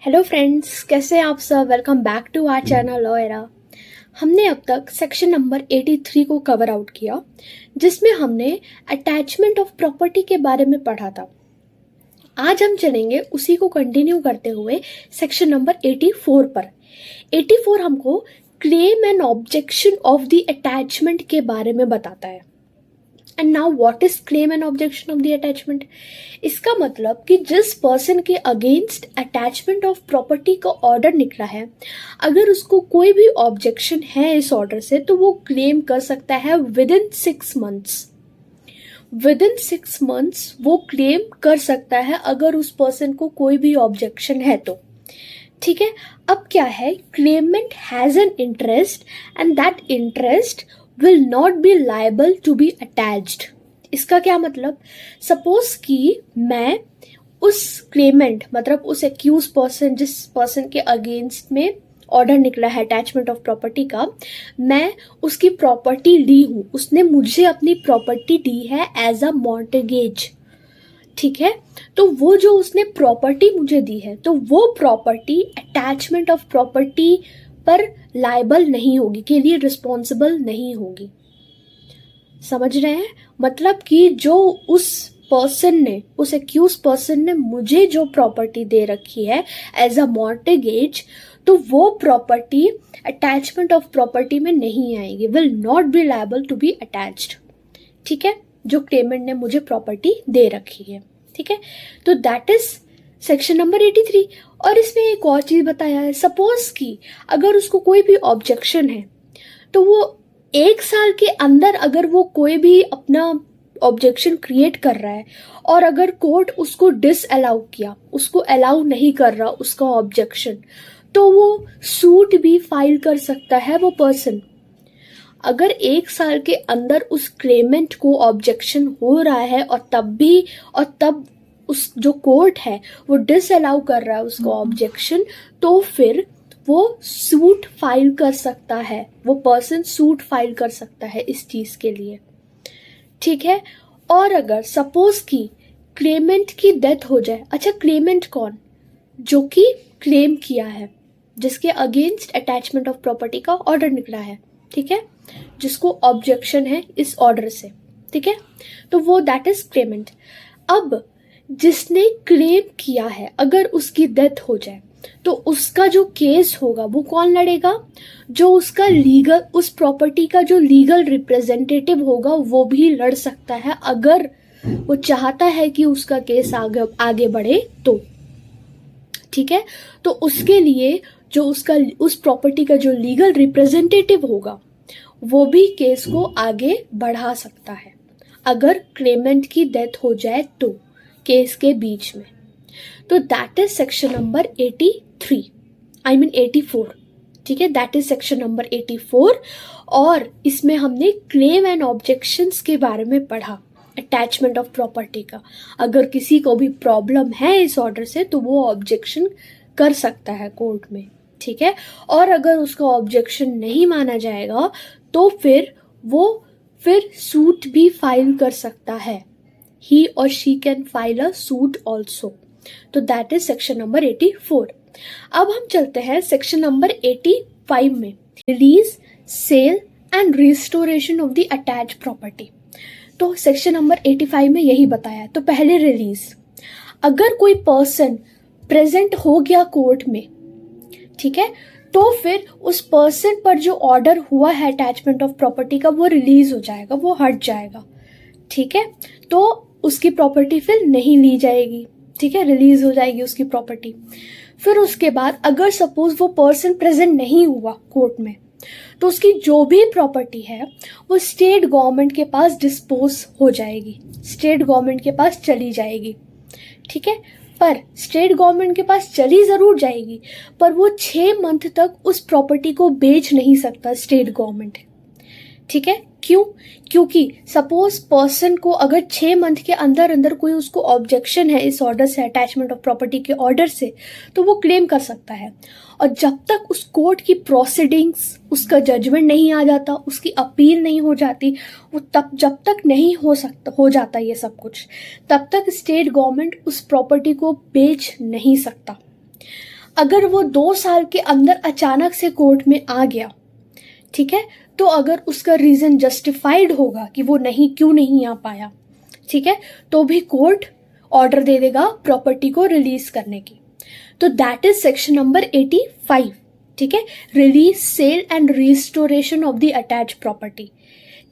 Hello friends, कैसे हैं आप सब। Welcome back to our channel Law Era. हमने अब तक सेक्शन नंबर 83 को कवर आउट किया, जिसमें हमने अटैचमेंट ऑफ प्रॉपर्टी के बारे में पढ़ा था। आज हम चलेंगे उसी को कंटिन्यू करते हुए सेक्शन नंबर 84 पर। 84 हमको claim and objection of the attachment के बारे में बताता है। And now what is claim and objection of the attachment. इसका मतलब कि जिस पर्सन के अगेंस्ट अटैचमेंट ऑफ प्रॉपर्टी का ऑर्डर निकला है, अगर उसको कोई भी ऑब्जेक्शन है इस ऑर्डर से, तो वो क्लेम कर सकता है with in 6 months. With in 6 months वो क्लेम कर सकता है अगर उस पर्सन को कोई भी ऑब्जेक्शन है तो। ठीक है, अब क्या है, Clement has an interest and that interest will not be liable to be attached। इसका क्या मतलब, सपोज कि मैं उस क्लेमेंट मतलब उस एक्यूज पर्सन, जिस पर्सन के अगेंस्ट में ऑर्डर निकला है अटैचमेंट ऑफ प्रॉपर्टी का, मैं उसकी प्रॉपर्टी ली हूं, उसने मुझे अपनी प्रॉपर्टी दी है एज अ मॉर्टगेज। ठीक है, तो वो जो उसने प्रॉपर्टी मुझे दी है, तो वो प्रॉपर्टी अटैचमेंट ऑफ प्रॉपर्टी पर लायबल नहीं होगी, के लिए रिस्पॉन्सिबल नहीं होगी। समझ रहे हैं, मतलब कि जो उस पर्सन ने, उस एक्यूज पर्सन ने मुझे जो प्रॉपर्टी दे रखी है एज अ मॉर्टगेज, तो वो प्रॉपर्टी अटैचमेंट ऑफ प्रॉपर्टी में नहीं आएगी, will not be liable to be attached. ठीक है, जो क्लेमेंट ने मुझे प्रॉपर्टी दे रखी है। ठीक है, तो दैट इज सेक्शन नंबर 83। और इसमें एक और चीज बताया है, सपोज कि अगर उसको कोई भी ऑब्जेक्शन है, तो वो 1 साल के अंदर अगर वो कोई भी अपना ऑब्जेक्शन क्रिएट कर रहा है और अगर कोर्ट उसको डिसअलाउ किया, उसको अलाउ नहीं कर रहा उसका ऑब्जेक्शन, तो वो सूट भी फाइल कर सकता है वो पर्सन। अगर 1 साल के अंदर उस क्लेमेंट को ऑब्जेक्शन हो रहा है और तब उस जो कोर्ट है वो डिसअलाउ कर रहा है उसको ऑब्जेक्शन, तो फिर वो सूट फाइल कर सकता है, वो पर्सन सूट फाइल कर सकता है इस चीज के लिए। ठीक है, और अगर सपोज कि क्लेमेंट की डेथ हो जाए, अच्छा क्लेमेंट कौन, जो कि क्लेम किया है, जिसके अगेंस्ट अटैचमेंट ऑफ प्रॉपर्टी का ऑर्डर निकला है, ठीक है, जिसको ऑब्जेक्शन है इस ऑर्डर से, ठीक है, तो वो दैट इज क्लेमेंट। अब जिसने क्लेम किया है, अगर उसकी डेथ हो जाए, तो उसका जो केस होगा वो कौन लड़ेगा, जो उसका लीगल, उस प्रॉपर्टी का जो लीगल रिप्रेजेंटेटिव होगा वो भी लड़ सकता है, अगर वो चाहता है कि उसका केस आगे बढ़े तो। ठीक है, तो उसके लिए जो उस प्रॉपर्टी का जो लीगल रिप्रेजेंटेटिव होगा वो भी केस को आगे बढ़ा सकता है, अगर क्लेमेंट की डेथ हो जाए तो केस के बीच में। तो that is section number 83, I mean 84। ठीक है, दैट इज सेक्शन नंबर 84। और इसमें हमने क्लेम एंड ऑब्जेक्शंस के बारे में पढ़ा, अटैचमेंट ऑफ प्रॉपर्टी का। अगर किसी को भी प्रॉब्लम है इस ऑर्डर से, तो वो ऑब्जेक्शन कर सकता है कोर्ट में। ठीक है, और अगर उसका ऑब्जेक्शन नहीं माना जाएगा, तो फिर वो सूट भी फाइल कर सकता है। He or she can file a suit also। तो that is section number 84। अब हम चलते हैं सेक्शन नंबर 85 में, release, sale and restoration of the attach property. तो सेक्शन नंबर 85 में यही बताया है। तो पहले रिलीज, अगर कोई पर्सन प्रेजेंट हो गया कोर्ट में, ठीक है, तो फिर उस पर्सन पर जो ऑर्डर हुआ है अटैचमेंट ऑफ प्रॉपर्टी का, वो रिलीज हो जाएगा, वो हट जाएगा। ठीक है, तो उसकी प्रॉपर्टी फिर नहीं ली जाएगी। ठीक है, रिलीज हो जाएगी उसकी प्रॉपर्टी। फिर उसके बाद अगर सपोज वो पर्सन प्रेजेंट नहीं हुआ कोर्ट में, तो उसकी जो भी प्रॉपर्टी है वो स्टेट गवर्नमेंट के पास डिस्पोज हो जाएगी, स्टेट गवर्नमेंट के पास चली जाएगी। ठीक है, पर स्टेट गवर्नमेंट के पास चली जरूर जाएगी, पर वो 6 मंथ तक उस प्रॉपर्टी को बेच नहीं सकता स्टेट गवर्नमेंट। ठीक है, क्यों, क्योंकि सपोज पर्सन को अगर 6 मंथ के अंदर अंदर कोई उसको ऑब्जेक्शन है इस ऑर्डर से, अटैचमेंट ऑफ प्रॉपर्टी के ऑर्डर से, तो वो क्लेम कर सकता है। और जब तक उस कोर्ट की प्रोसीडिंग्स, उसका जजमेंट नहीं आ जाता, उसकी अपील नहीं हो जाती, वो जब तक नहीं हो जाता ये सब कुछ, तब तक स्टेट गवर्नमेंट उस प्रॉपर्टी को बेच नहीं सकता। अगर वो 2 साल के अंदर अचानक से कोर्ट में आ गया, ठीक है, तो अगर उसका रीज़न जस्टिफाइड होगा कि वो क्यों नहीं आ पाया, ठीक है, तो भी कोर्ट ऑर्डर दे देगा प्रॉपर्टी को रिलीज करने की। तो दैट इज सेक्शन नंबर 85, ठीक है, release, sale and restoration of the attach property,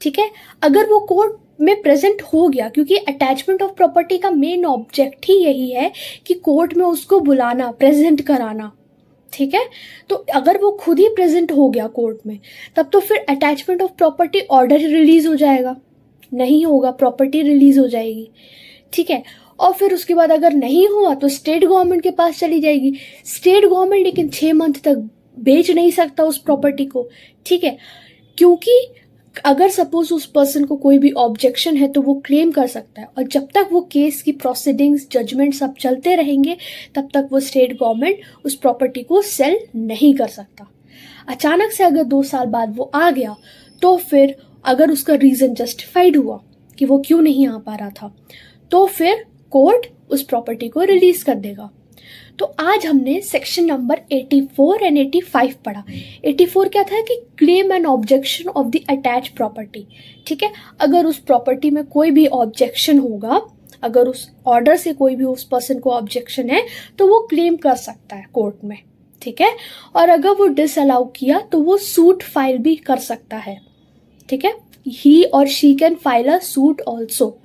ठीक है। अगर वो कोर्ट में प्रेजेंट हो गया, क्योंकि अटैचमेंट ऑफ प्रॉपर्टी का मेन ऑब्जेक्ट ही यही है कि कोर्ट में उसको बुलाना, प्रेजेंट कराना, ठीक है। तो अगर वो खुद ही प्रेजेंट हो गया कोर्ट में, तब तो फिर attachment of property order release हो जाएगा, नहीं होगा, प्रॉपर्टी रिलीज हो जाएगी, ठीक है। और फिर उसके बाद अगर नहीं हुआ तो स्टेट गवर्नमेंट के पास चली जाएगी। स्टेट गवर्नमेंट लेकिन 6 मंथ तक बेच नहीं सकता उस प्रॉपर्टी को, ठीक है, क्योंकि अगर सपोज उस पर्सन को कोई भी ऑब्जेक्शन है तो वो क्लेम कर सकता है, और जब तक वो केस की प्रोसीडिंग्स, जजमेंट सब चलते रहेंगे, तब तक वो स्टेट गवर्नमेंट उस प्रॉपर्टी को सेल नहीं कर सकता। अचानक से अगर 2 साल बाद वो आ गया, तो फिर अगर उसका रीज़न जस्टिफाइड हुआ कि वो क्यों नहीं आ पा रहा था, तो फिर कोर्ट उस प्रॉपर्टी को रिलीज कर देगा। तो आज हमने सेक्शन नंबर 84 एंड 85 पढ़ा। 84 क्या था कि claim and objection of the attach property, ठीक है। अगर उस प्रॉपर्टी में कोई भी ऑब्जेक्शन होगा, अगर उस ऑर्डर से कोई भी उस पर्सन को ऑब्जेक्शन है, तो वो क्लेम कर सकता है कोर्ट में, ठीक है। और अगर वो डिसअलाउ किया तो वो सूट फाइल भी कर सकता है, ठीक है। ही और she can file a suit also,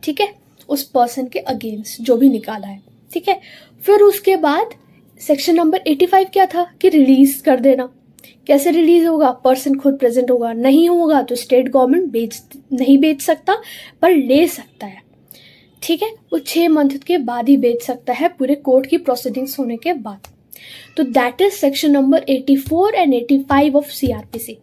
ठीक है, उस पर्सन के अगेंस्ट जो भी निकाला है, ठीक है। फिर उसके बाद सेक्शन नंबर 85 क्या था कि रिलीज कर देना। कैसे रिलीज होगा? पर्सन खुद प्रेजेंट होगा, नहीं होगा तो स्टेट गवर्नमेंट नहीं बेच सकता, पर ले सकता है, ठीक है। वो 6 मंथ के बाद ही बेच सकता है, पूरे कोर्ट की प्रोसीडिंग्स होने के बाद। तो that is section number 84 and 85 of CRPC।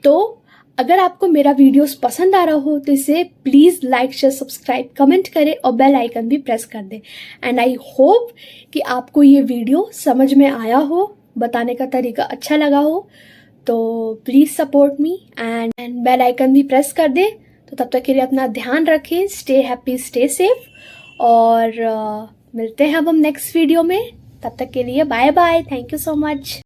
तो अगर आपको मेरा वीडियोस पसंद आ रहा हो तो इसे please like, share, subscribe, comment करें और बेल आइकन भी प्रेस कर दें। एंड आई होप कि आपको ये वीडियो समझ में आया हो, बताने का तरीका अच्छा लगा हो। तो please support me and bell icon भी प्रेस कर दें। तो तब तक के लिए अपना ध्यान रखें, स्टे हैप्पी, स्टे सेफ, और मिलते हैं अब हम नेक्स्ट वीडियो में। तब तक के लिए bye bye, thank you so much.